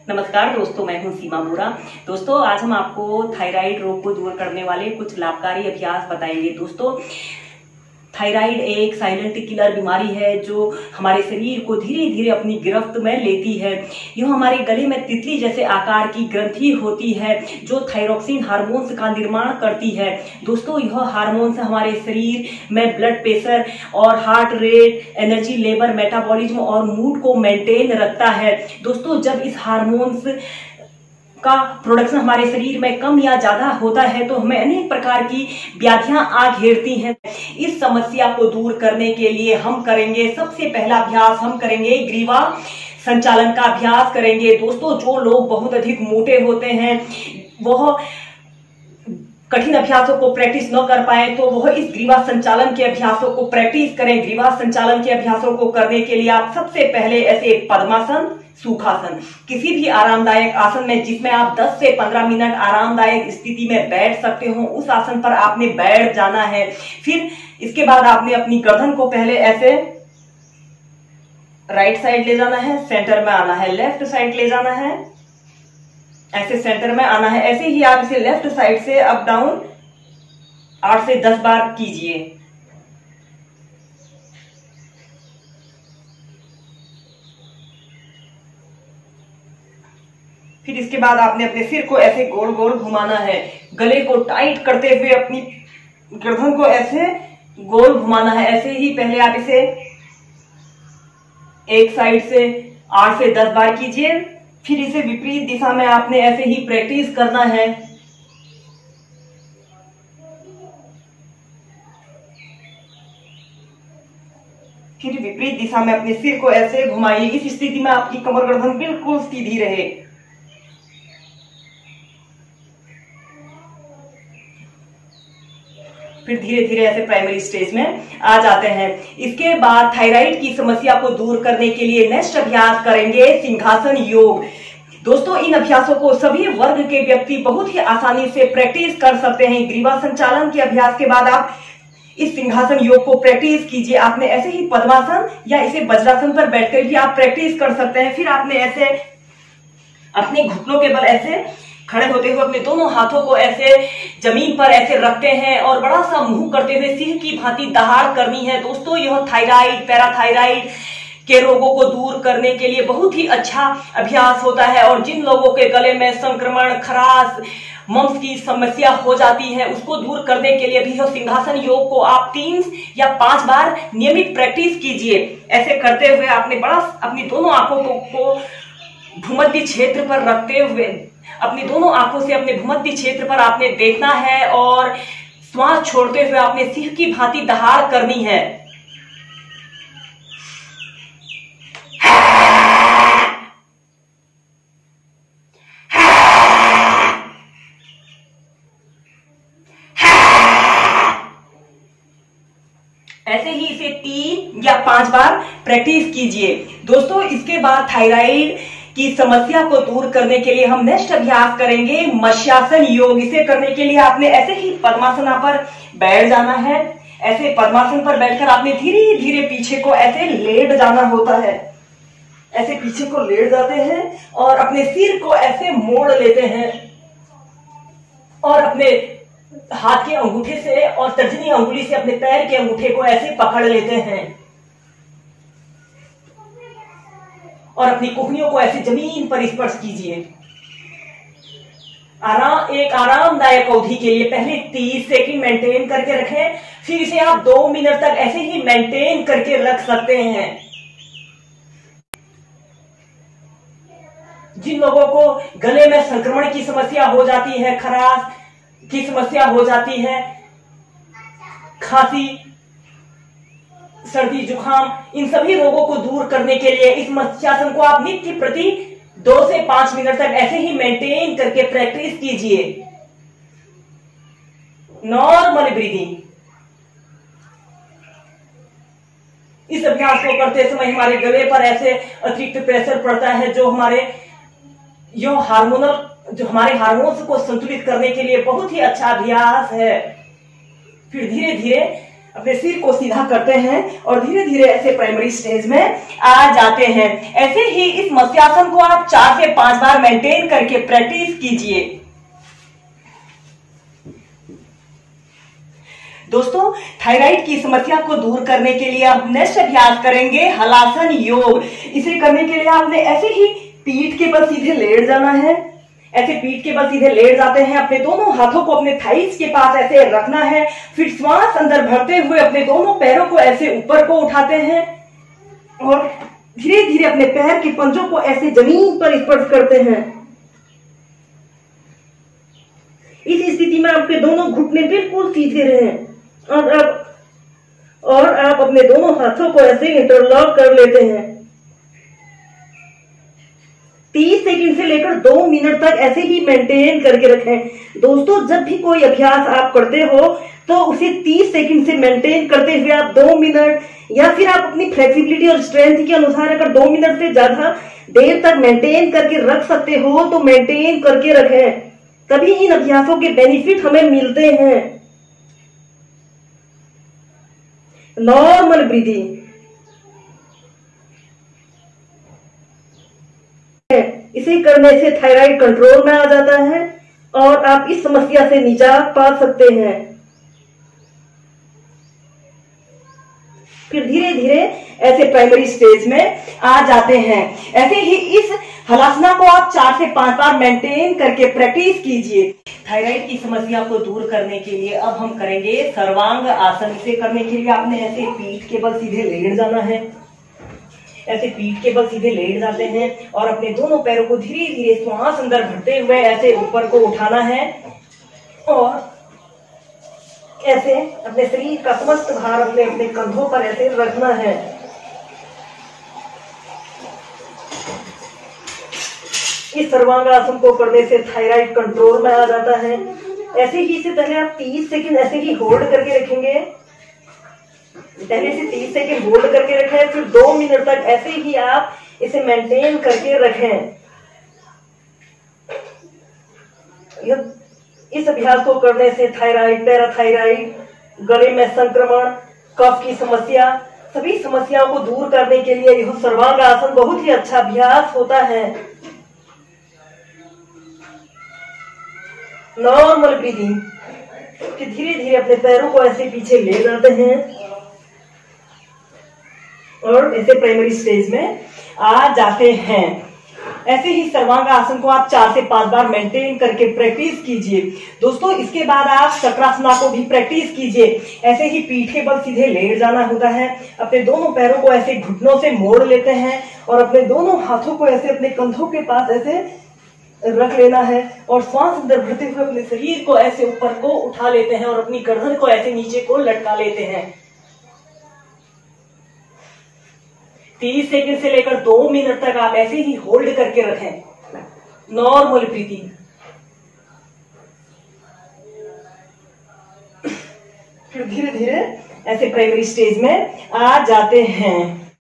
नमस्कार दोस्तों, मैं हूं सीमा बोरा। दोस्तों, आज हम आपको थायराइड रोग को दूर करने वाले कुछ लाभकारी अभ्यास बताएंगे। दोस्तों, थायराइड एक साइलेंट किलर बीमारी है जो हमारे शरीर को धीरे धीरे अपनी गिरफ्त में लेती है। यह हमारे गले में तितली जैसे आकार की ग्रंथि होती है जो थायरोक्सिन हार्मोन्स का निर्माण करती है। दोस्तों, यह हार्मोन्स हमारे शरीर में ब्लड प्रेशर और heart rate, energy level, metabolism और मूड को मेंटेन रखता है। दोस्तों, जब इस हार्मोन्स का प्रोडक्शन हमारे शरीर में कम या ज्यादा होता है तो हमें अनेक प्रकार की व्याधियां आ घेरती हैं। इस समस्या को दूर करने के लिए हम करेंगे सबसे पहला अभ्यास, हम करेंगे ग्रीवा संचालन का अभ्यास करेंगे। दोस्तों, जो लोग बहुत अधिक मोटे होते हैं वह कठिन अभ्यासों को प्रैक्टिस न कर पाए तो वह इस ग्रीवा संचालन के अभ्यासों को प्रैक्टिस करें। ग्रीवा संचालन के अभ्यासों को करने के लिए आप सबसे पहले ऐसे पद्मासन, सुखासन, किसी भी आरामदायक आसन में जिसमें आप 10 से 15 मिनट आरामदायक स्थिति में बैठ सकते हो, उस आसन पर आपने बैठ जाना है। फिर इसके बाद आपने अपनी गर्दन को पहले ऐसे राइट साइड ले जाना है, सेंटर में आना है, लेफ्ट साइड ले जाना है, ऐसे सेंटर में आना है। ऐसे ही आप इसे लेफ्ट साइड से अप डाउन 8 से 10 बार कीजिए। फिर इसके बाद आपने अपने सिर को ऐसे गोल गोल घुमाना है, गले को टाइट करते हुए अपनी गर्दन को ऐसे गोल घुमाना है। ऐसे ही पहले आप इसे एक साइड से 8 से 10 बार कीजिए। फिर इसे विपरीत दिशा में आपने ऐसे ही प्रैक्टिस करना है। फिर विपरीत दिशा में अपने सिर को ऐसे घुमाइए। इस स्थिति में आपकी कमर गर्दन बिल्कुल सीधी रहे। फिर धीरे धीरे ऐसे प्राइमरी स्टेज में आ जाते हैं। इसके बाद थायराइड की समस्या को दूर करने के लिए नेक्स्ट अभ्यास करेंगे सिंहासन योग। दोस्तों, इन अभ्यासों को सभी वर्ग के व्यक्ति बहुत ही आसानी से प्रैक्टिस कर सकते हैं। ग्रीवा संचालन के अभ्यास के बाद आप इस सिंहासन योग को प्रैक्टिस कीजिए। आपने ऐसे ही पद्मासन या इसे वज्रासन पर बैठकर भी आप प्रैक्टिस कर सकते हैं। फिर आपने ऐसे अपने घुटनों के बल ऐसे खड़े होते हुए अपने दोनों हाथों को ऐसे जमीन पर ऐसे रखते हैं और बड़ा सा मुंह करते हुए सिंह की भांति दहाड़ करनी है। दोस्तों, यह थायराइड, पैराथायराइड के रोगों को दूर करने के लिए बहुत ही अच्छा अभ्यास होता है। और जिन लोगों के गले में संक्रमण, खराश, मम्स की समस्या हो जाती है, उसको दूर करने के लिए भी यह सिंहासन योग को आप 3 या 5 बार नियमित प्रैक्टिस कीजिए। ऐसे करते हुए आपने बड़ा अपनी दोनों आंखों को भूमध्य क्षेत्र पर रखते हुए अपनी दोनों आंखों से अपने भूमध्य क्षेत्र पर आपने देखना है और श्वास छोड़ते हुए आपने सिंह की भांति दहाड़ करनी है। ऐसे ही इसे 3 या 5 बार प्रैक्टिस कीजिए। दोस्तों, इसके बाद थायराइड की समस्या को दूर करने के लिए हम नेक्स्ट अभ्यास करेंगे मत्स्यासन योग। इसे करने के लिए आपने ऐसे ही पद्मासन पर बैठ जाना है। ऐसे पद्मासन पर बैठकर आपने धीरे धीरे पीछे को ऐसे लेट जाना होता है। ऐसे पीछे को लेट जाते हैं और अपने सिर को ऐसे मोड़ लेते हैं और अपने हाथ के अंगूठे से और तर्जनी अंगुली से अपने पैर के अंगूठे को ऐसे पकड़ लेते हैं और अपनी कोहनियों को ऐसे जमीन पर स्पर्श कीजिए। एक आरामदायक अवधि के लिए पहले 30 सेकंड मेंटेन करके रखें। फिर इसे आप 2 मिनट तक ऐसे ही मेंटेन करके रख सकते हैं। जिन लोगों को गले में संक्रमण की समस्या हो जाती है, खराश की समस्या हो जाती है, खांसी, सर्दी, जुकाम, इन सभी रोगों को दूर करने के लिए इस मत्स्यासन को आप नित्य प्रति 2 से 5 मिनट तक ऐसे ही मेंटेन करके प्रैक्टिस कीजिए। Normal breathing. इस अभ्यास को करते समय हमारे गले पर ऐसे अतिरिक्त प्रेशर पड़ता है जो हमारे हार्मोन्स को संतुलित करने के लिए बहुत ही अच्छा अभ्यास है। फिर धीरे धीरे अपने सिर को सीधा करते हैं और धीरे धीरे ऐसे प्राइमरी स्टेज में आ जाते हैं। ऐसे ही इस मत्स्यासन को आप 4 से 5 बार मेंटेन करके प्रैक्टिस कीजिए। दोस्तों, थायराइड की समस्या को दूर करने के लिए आप नेक्स्ट अभ्यास करेंगे हलासन योग। इसे करने के लिए आपने ऐसे ही पीठ के बल सीधे लेट जाना है। ऐसे पीठ के बल सीधे लेट जाते हैं, अपने दोनों हाथों को अपने थाइस के पास ऐसे रखना है। फिर श्वास अंदर भरते हुए अपने दोनों पैरों को ऐसे ऊपर को उठाते हैं और धीरे धीरे अपने पैर के पंजों को ऐसे जमीन पर स्पर्श करते हैं। इस स्थिति में आपके दोनों घुटने बिल्कुल सीधे रहें और आप अपने दोनों हाथों को ऐसे इंटरलॉक कर लेते हैं। 30 सेकंड से लेकर 2 मिनट तक ऐसे ही मेंटेन करके रखें। दोस्तों, जब भी कोई अभ्यास आप करते हो तो उसे 30 सेकंड से मेंटेन करते हुए आप 2 मिनट या फिर आप अपनी फ्लेक्सिबिलिटी और स्ट्रेंथ के अनुसार अगर 2 मिनट से ज्यादा देर तक मेंटेन करके रख सकते हो तो मेंटेन करके रखें। तभी इन अभ्यासों के बेनिफिट हमें मिलते हैं। नॉर्मल ब्रीदिंग, इसे करने से थायराइड कंट्रोल में आ जाता है और आप इस समस्या से निजात पा सकते हैं। फिर धीरे धीरे ऐसे प्राइमरी स्टेज में आ जाते हैं। ऐसे ही इस हलासना को आप 4 से 5 बार मेंटेन करके प्रैक्टिस कीजिए। थायराइड की समस्या को दूर करने के लिए अब हम करेंगे सर्वांग आसन। इसे करने के लिए आपने ऐसे पीठ के बल सीधे लेट जाना है। ऐसे पीठ के बल सीधे लेट जाते हैं और अपने दोनों पैरों को धीरे धीरे श्वास अंदर भरते हुए ऐसे ऊपर को उठाना है और ऐसे अपने शरीर का समस्त भार अपने कंधों पर ऐसे रखना है। इस सर्वांगासन को करने से थायराइड कंट्रोल में आ जाता है। ऐसे ही इसे पहले आप 30 सेकंड ऐसे ही होल्ड करके रखेंगे। पहले से 30 सेकंड होल्ड करके रखें, फिर 2 मिनट तक ऐसे ही आप इसे मेंटेन करके रखें। इस अभ्यास को करने से थायराइड, पैराथायराइड, गले में संक्रमण, कफ की समस्या, सभी समस्याओं को दूर करने के लिए यह सर्वांगासन बहुत ही अच्छा अभ्यास होता है। नॉर्मल ब्रीदिंग, धीरे धीरे अपने पैरों को ऐसे पीछे ले जाते हैं और ऐसे प्राइमरी स्टेज में आ जाते हैं। ऐसे ही सर्वांगासन को आप 4 से 5 बार मेंटेन करके प्रैक्टिस कीजिए। दोस्तों, इसके बाद आप चक्रासना को भी प्रैक्टिस कीजिए। ऐसे ही पीठ के बल सीधे लेट जाना होता है। अपने दोनों पैरों को ऐसे घुटनों से मोड़ लेते हैं और अपने दोनों हाथों को ऐसे अपने कंधों के पास ऐसे रख लेना है और श्वास अंदर भरते हुए अपने शरीर को ऐसे ऊपर को उठा लेते हैं और अपनी गर्दन को ऐसे नीचे को लटका लेते हैं। 30 सेकंड से लेकर 2 मिनट तक आप ऐसे ही होल्ड करके रखें। Normal breathing. फिर धीरे धीरे ऐसे प्राइमरी स्टेज में आ जाते हैं।